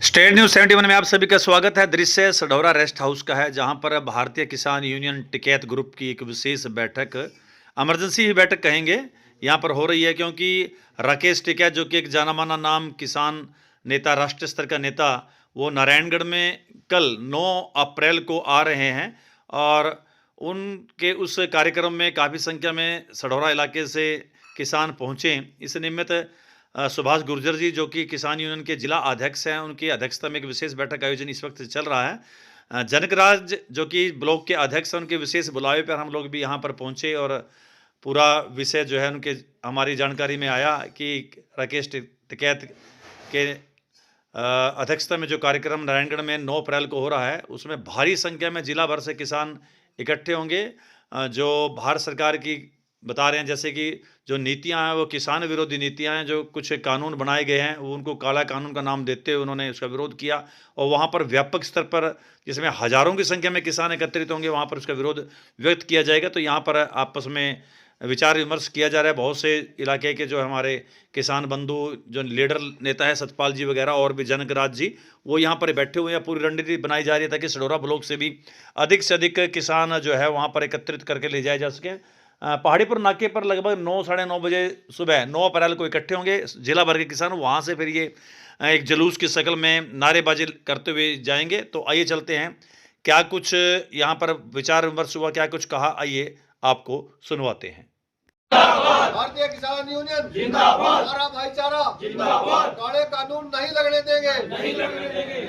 State news 71 में आप सभी का स्वागत है। दृश्य सढौरा रेस्ट हाउस का है, जहां पर भारतीय किसान यूनियन टिकैत ग्रुप की एक विशेष बैठक, इमरजेंसी ही बैठक कहेंगे, यहां पर हो रही है। क्योंकि राकेश टिकैत जो कि एक जाना माना नाम किसान नेता, राष्ट्रीय स्तर का नेता, वो नारायणगढ़ में कल 9 अप्रैल को आ रहे हैं। और उनके उस कार्यक्रम में काफ़ी संख्या में सढौरा इलाके से किसान पहुंचे। इस निमित्त सुभाष गुर्जर जी जो कि किसान यूनियन के जिला अध्यक्ष हैं, उनकी अध्यक्षता में एक विशेष बैठक का आयोजन इस वक्त चल रहा है। जनकराज जो कि ब्लॉक के अध्यक्ष हैं, उनके विशेष बुलावे पर हम लोग भी यहाँ पर पहुँचे और पूरा विषय जो है उनके हमारी जानकारी में आया कि राकेश टिकैत के अध्यक्षता में जो कार्यक्रम नारायणगढ़ में 9 अप्रैल को हो रहा है, उसमें भारी संख्या में जिला भर से किसान इकट्ठे होंगे। जो भारत सरकार की बता रहे हैं, जैसे कि जो नीतियां हैं वो किसान विरोधी नीतियां हैं, जो कुछ कानून बनाए गए हैं वो उनको काला कानून का नाम देते हुए उन्होंने उसका विरोध किया। और वहाँ पर व्यापक स्तर पर, जिसमें हजारों की संख्या में किसान एकत्रित होंगे, वहाँ पर उसका विरोध व्यक्त किया जाएगा। तो यहाँ पर आपस में विचार विमर्श किया जा रहा है। बहुत से इलाके के जो हमारे किसान बंधु, जो लीडर नेता है सतपाल जी वगैरह और भी जनकराज जी, वो यहाँ पर बैठे हुए हैं। पूरी रणनीति बनाई जा रही है ताकि सढौरा ब्लॉक से अधिक किसान जो है वहाँ पर एकत्रित करके ले जाए जा सके। पहाड़ीपुर नाके पर लगभग 9 साढ़े 9 बजे सुबह 9 अप्रैल को इकट्ठे होंगे जिला भर के किसान। वहाँ से फिर ये एक जुलूस की शक्ल में नारेबाजी करते हुए जाएंगे। तो आइए चलते हैं, क्या कुछ यहाँ पर विचार विमर्श हुआ, क्या कुछ कहा, आइए आपको सुनवाते हैं। भारतीय किसान यूनियन जिंदाबाद, हमारा भाईचारा जिंदाबाद, काले कानून नहीं लगने देंगे,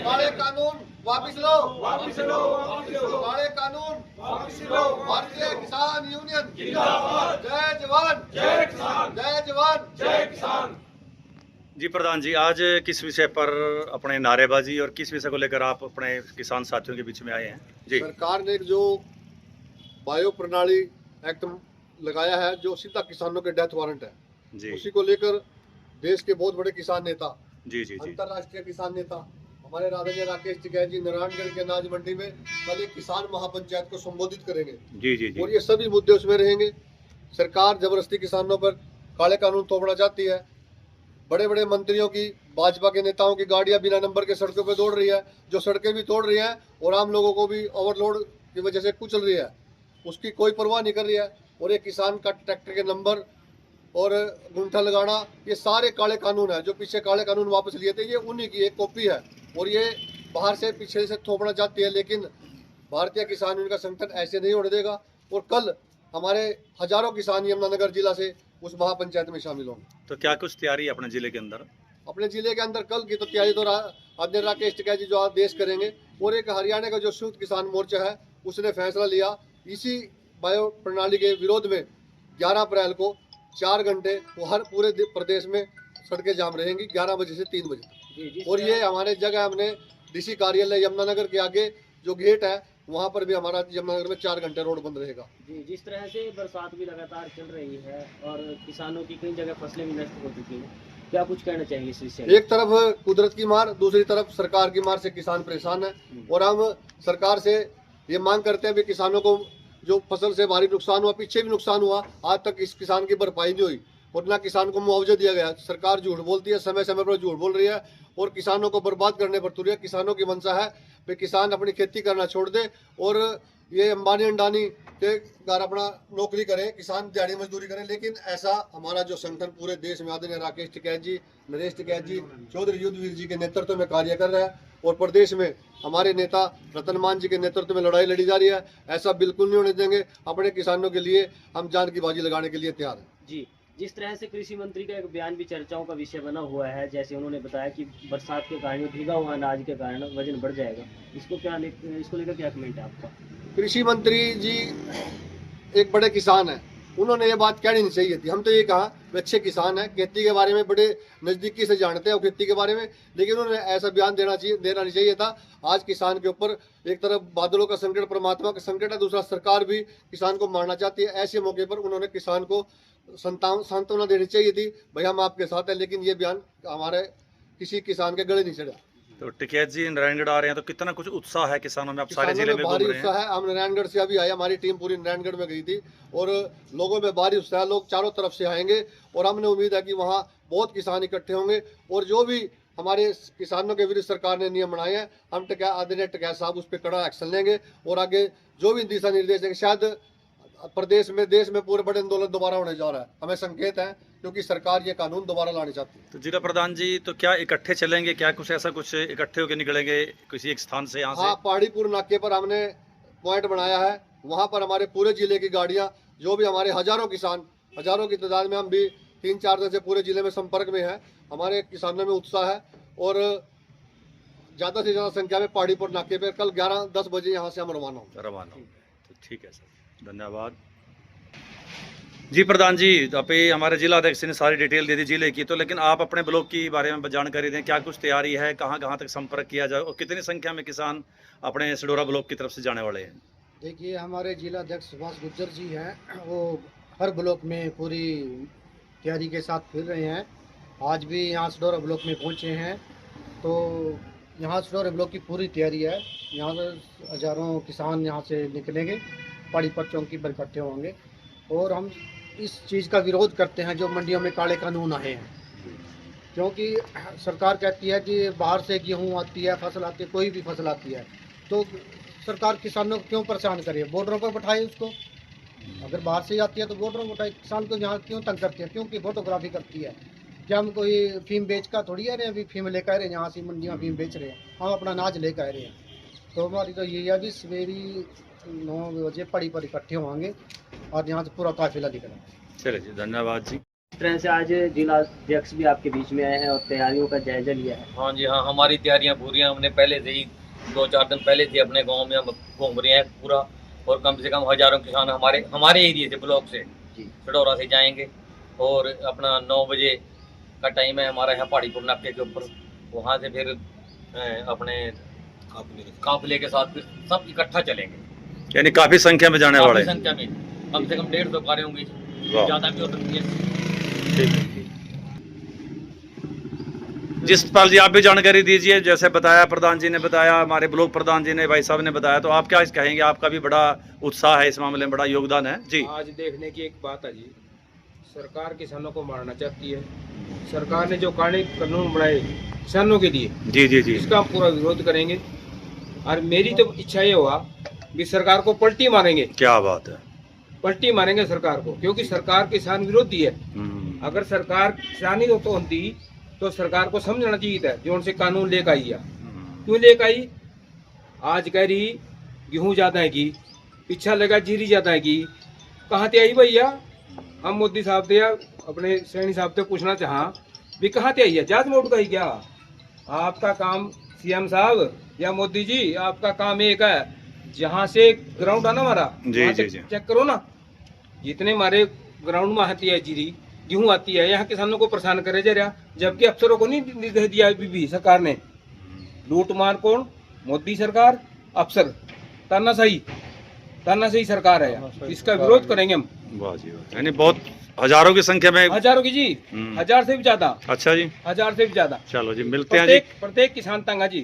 काले कानून वापिस लो, काले कानून वापिस लो। भारतीय किसान यूनियन जिंदाबाद, जय जवान जय किसान, जय जवान जय किसान। जी प्रधान जी, आज किस विषय पर अपने नारेबाजी और किस विषय को लेकर आप अपने किसान साथियों के बीच में आए हैं? जी, सरकार ने जो बायो प्रणाली एक्ट लगाया है, जो सीधा किसानों के डेथ वारंट है जी, उसी को लेकर देश के बहुत बड़े किसान नेता, जी, जी, जी, अंतरराष्ट्रीय किसान नेता हमारे राधे राकेश टिकैत जी नारायणगढ़ के अनाज मंडी में कल एक किसान महापंचायत को संबोधित करेंगे। जी, जी, जी, और ये सभी मुद्दे उसमें रहेंगे। सरकार जबरदस्ती किसानों पर काले कानून थोपना चाहती है। बड़े बड़े मंत्रियों की, भाजपा के नेताओं की गाड़ियां बिना नंबर के सड़कों पर दौड़ रही है, जो सड़कें भी तोड़ रही है और आम लोगों को भी ओवरलोड की वजह से कुचल रही है, उसकी कोई परवाह नहीं कर रही है। और एक किसान का ट्रैक्टर के नंबर और गुंठा लगाना, ये सारे काले कानून है। जो पीछे काले कानून वापस लिए थे, ये उन्हीं की एक कॉपी है और ये बाहर से पीछे से थोपना चाहती है। लेकिन भारतीय किसान यूनियन का संगठन ऐसे नहीं होने देगा। और कल हमारे हजारों किसान यमुनानगर जिला से उस महापंचायत में शामिल होंगे। तो क्या कुछ तैयारी है अपने जिले के अंदर? अपने जिले के अंदर कल की तो तैयारी तो आदरणीय राकेश टिकैत जी जो आदेश करेंगे। और एक हरियाणा का जो संयुक्त किसान मोर्चा है, उसने फैसला लिया इसी बायो प्रणाली के विरोध में 11 अप्रैल को 4 घंटे वो हर पूरे प्रदेश में सड़कें जाम रहेंगी 11 बजे से 3 बजे। और ये हमारे जगह हमने डीसी कार्यालय यमुनानगर के आगे जो गेट है, वहाँ पर भी हमारा यमुनानगर में 4 घंटे रोड बंद रहेगा। जी, जिस तरह से बरसात भी लगातार चल रही है और किसानों की कई जगह फसलें भी नष्ट हो चुकी हैं, क्या कुछ कहना चाहिए इस विषय में? एक तरफ कुदरत की मार, दूसरी तरफ सरकार की मार से किसान परेशान है। और हम सरकार से ये मांग करते हैं कि किसानों को जो फसल से भारी नुकसान हुआ, पीछे भी नुकसान हुआ, आज तक इस किसान की भरपाई नहीं हुई और ना किसान को मुआवजा दिया गया। सरकार झूठ बोलती है, समय समय पर झूठ बोल रही है और किसानों को बर्बाद करने पर तुली है। किसानों की मंशा है कि किसान अपनी खेती करना छोड़ दे और ये अंबानी अंडानी के घर अपना नौकरी करें, किसान दिहाड़ी मजदूरी करें। लेकिन ऐसा हमारा जो संगठन पूरे देश में आदरणीय राकेश टिकैत जी, नरेश टिकैत जी, चौधरी युद्धवीर जी के नेतृत्व में कार्य कर रहा है और प्रदेश में हमारे नेता रतनमान जी के नेतृत्व में लड़ाई लड़ी जा रही है। ऐसा बिल्कुल नहीं होने देंगे। अपने किसानों के लिए हम जान की बाजी लगाने के लिए तैयार हैं। जी, जिस तरह से कृषि मंत्री का एक बयान भी चर्चाओं का विषय बना हुआ है, जैसे उन्होंने बताया कि बरसात के कारण, भीगा हुआ अनाज के कारण वजन बढ़ जाएगा, इसको लेकर क्या कमेंट है आपका? कृषि मंत्री जी एक बड़े किसान हैं, उन्होंने ये बात कहनी नहीं चाहिए थी। हम तो ये कहा वे अच्छे किसान हैं, खेती के बारे में बड़े नज़दीकी से जानते हैं और खेती के बारे में, लेकिन उन्होंने ऐसा बयान देना नहीं चाहिए था। आज किसान के ऊपर एक तरफ बादलों का संकट, परमात्मा का संकट है, दूसरा सरकार भी किसान को मारना चाहती है। ऐसे मौके पर उन्होंने किसान को सांत्वना देनी चाहिए थी, भाई हम आपके साथ हैं। लेकिन ये बयान हमारे किसी किसान के गले नहीं चढ़ा। तो टिकैत जी नारायणगढ़ आ रहे हैं, तो कितना कुछ उत्साह है किसानों में? आप सारे जिले में भारी घूम रहे हैं। उत्साह है। हम नारायणगढ़ से अभी आए, हमारी टीम पूरी नारायणगढ़ में गई थी और लोगों में भारी उत्साह है। लोग चारों तरफ से आएंगे और हमने उम्मीद है कि वहाँ बहुत किसान इकट्ठे होंगे और जो भी हमारे किसानों के विरुद्ध सरकार ने नियम बनाए हैं, हम आदरणीय टिकैत साहब उस पर कड़ा एक्शन लेंगे और आगे जो भी दिशा निर्देश देंगे। शायद प्रदेश में, देश में पूरे बड़े आंदोलन दोबारा होने जा रहा है, हमें संकेत है, क्योंकि सरकार ये कानून दोबारा लाने चाहती है। तो जिला प्रधान जी, तो क्या इकट्ठे चलेंगे, क्या कुछ ऐसा कुछ इकट्ठे होकर निकलेंगे किसी एक स्थान से यहाँ से? हाँ, पहाड़ीपुर नाके पर हमने पॉइंट बनाया है, वहाँ पर हमारे पूरे जिले की गाड़ियाँ, जो भी हमारे हजारों किसान, हजारों की तादाद में, हम भी 3-4 दिन से पूरे जिले में संपर्क में है। हमारे किसानों में उत्साह है और ज़्यादा से ज़्यादा संख्या में पहाड़ीपुर नाके पर कल 11-10 बजे यहाँ से हम रवाना होंगे। तो ठीक है सर, धन्यवाद जी। प्रधान जी, आप हमारे जिला अध्यक्ष ने सारी डिटेल दे दी जिले की, तो लेकिन आप अपने ब्लॉक की बारे में जानकारी दें, क्या कुछ तैयारी है, कहाँ कहाँ तक संपर्क किया जाए और कितनी संख्या में किसान अपने सडोरा ब्लॉक की तरफ से जाने वाले हैं? देखिए, हमारे जिला अध्यक्ष सुभाष गुज्जर जी हैं, वो हर ब्लॉक में पूरी तैयारी के साथ फिर रहे हैं। आज भी यहाँ सडोरा ब्लॉक में पहुँचे हैं, तो यहाँ सडोरा ब्लॉक की पूरी तैयारी है। यहाँ से हजारों किसान यहाँ से निकलेंगे, पहाड़ी पर चौकी पर इकट्ठे होंगे और हम इस चीज़ का विरोध करते हैं जो मंडियों में काले कानून आए हैं, क्योंकि सरकार कहती है कि बाहर से गेहूँ आती है, फसल आती है, कोई भी फसल आती है, तो सरकार किसानों को क्यों परेशान करे, बॉर्डरों पर बैठाए उसको। अगर बाहर से आती है तो बॉर्डरों पर बैठाए, किसान को यहाँ क्यों तंग करती है, क्योंकि फोटोग्राफी करती है। क्या हम कोई फीम बेच का थोड़ी आ रहे हैं, अभी फीम लेकर आ रहे हैं, यहाँ से मंडियों फीम बेच रहे हैं, हम अपना अनाज लेकर आ रहे हैं। तो हमारी तो यही है कि सवेरे 9 बजे पहाड़ी पर इकट्ठे होंगे और यहाँ से पूरा काफिला निकलेगा। चलिए जी, धन्यवाद जी। इस तरह से आज जिला अध्यक्ष भी आपके बीच में आए हैं और तैयारियों का जायजा लिया है। हाँ जी, हाँ, हमारी तैयारियां पूरी हैं। हमने पहले से ही 2-4 दिन पहले से अपने गांव में हम घूम रहे हैं पूरा, और कम से कम हजारों किसान हमारे एरिया से, ब्लॉक से, सडोरा से जाएंगे। और अपना 9 बजे का टाइम है हमारा यहाँ पहाड़ीपुर नाके के ऊपर, वहाँ से फिर अपने काफिले के साथ फिर सब इकट्ठा चलेंगे। यानी काफी संख्या में जाने वाले काफी संख्या में, कम से कम 150 कारें होंगी, ज़्यादा भी हो सकती है। जिस पाल जी, आप भी जानकारी दीजिए, जैसे बताया प्रधान जी ने बताया, हमारे ब्लॉक प्रधान जी ने, भाई साहब ने बताया, तो आप क्या कहेंगे? आपका भी बड़ा उत्साह है इस मामले में, बड़ा योगदान है जी। आज देखने की एक बात है जी, सरकार किसानों को मारना चाहती है। सरकार ने जो कानून बनाए किसानों के लिए, जी जी जी, इसका हम पूरा विरोध करेंगे। और मेरी तो इच्छा ये हुआ कि सरकार को पलटी मारेंगे। क्या बात है, पलटी मारेंगे सरकार को, क्योंकि सरकार किसान विरोधी है। अगर सरकार किसानी तो होती तो सरकार को समझना चाहिए था जो उनसे कानून लेकर आई है। क्यों लेकर आई? आज कह रही गेहूँ ज़्यादा है की, पीछा लगा जीरी ज़्यादा है की, कहाँ से आई भैया? हम मोदी साहब से, अपने सैनी साहब से पूछना चाहा भी कहाँ से आई है? जात मोट गई क्या? आपका काम सीएम साहब या मोदी जी, आपका काम एक है, जहाँ से ग्राउंड है ना हमारा, जी जी जी, चेक करो ना, जितने हमारे ग्राउंड में आती है जीरी, गेहूँ आती है, यहाँ किसानों को परेशान करे जा रहा, जबकि अफसरों को नहीं निर्देश दिया अभी भी सरकार ने। लूट मार कौन? मोदी सरकार, अफसर, तानाशाही सरकार है। इसका विरोध करेंगे हम। वाह जी वाह, यानी बहुत हजारों की संख्या में, हजारों की जी, 1000 से भी ज्यादा। अच्छा जी, 1000 से भी ज्यादा। चलो जी, मिलते हैं जी। प्रत्येक किसान तंग है जी,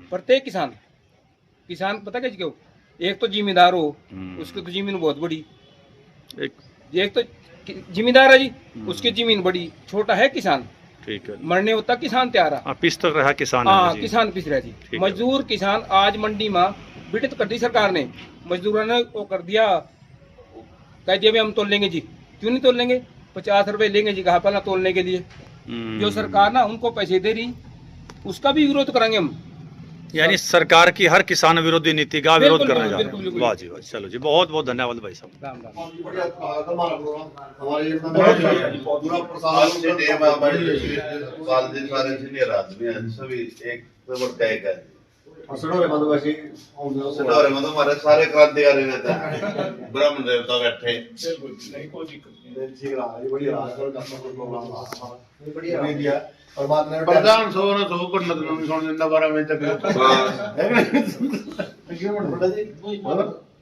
प्रत्येक किसान पता क्या क्यों? एक तो जिम्मेदार हो, उसकी तो जमीन बहुत बड़ी, एक तो जिम्मेदार है जी, उसकी जमीन बड़ी, छोटा है किसान, ठीक है, मरने होता किसान तैयार है। पिस तक रहा किसान, हाँ, किसान पिस रहा जी। मजदूर किसान आज मंडी में बिटित कर दी सरकार ने, मजदूरों ने वो कर दिया, कह दिया भी हम तोल लेंगे जी। क्यों नहीं तोल लेंगे? 50 रुपए लेंगे जी कहा पहला तोलने के लिए। जो सरकार ना उनको पैसे दे रही, उसका भी विरोध करेंगे हम। यानी सरकार की हर किसान विरोधी नीति का विरोध करने जा रहे हैं। वाह जी वाह, चलो जी, बहुत बहुत धन्यवाद भाई साहब। राम राम। सभी एक नंबर का एक है। सडोरे में तो हमारे सारे क्रांतिकारी रहते हैं, ब्रह्म देवता बैठे। प्रधान सो न सो पर नदन सोन जिंदा बारा में तक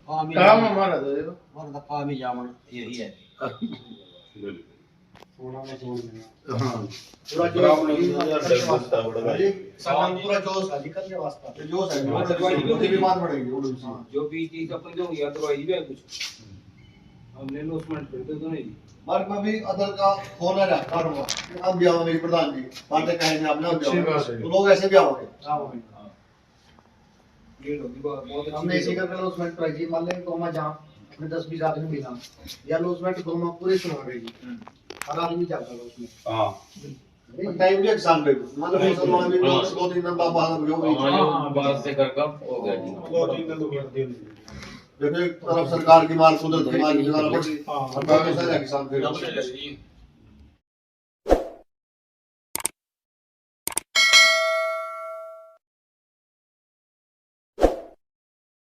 काम हमारा तो काम ही जामन यही है। पूरा जोश है, निकल के वास्ता जोश है, बीमार पड़ेगी। जो भी चीज अपन जो या तो कुछ हमने इन्वेस्टमेंट करते तो नहीं। मार्ग में भी अदर का फोन है काटूंगा अब भी आओगे प्रधान जी बातें कहेंगे आपने अब भी आओगे तो लोग ऐसे भी आओगे हमने इसी का लॉसमेंट प्राइस जी मान लें गोमा जहाँ अपने 10-20 आदमी मिला या लॉसमेंट गोमा पूरे सुना रहेगी हर आदमी जाता है उसमें टाइम भी किसान पे मतलब मुसलमान भी 2-3 दिन बाद जो भी बात से कर कम हो गया जी देखो एक तरफ सरकार की मार कुदरत की मार की किसान पे किसान पे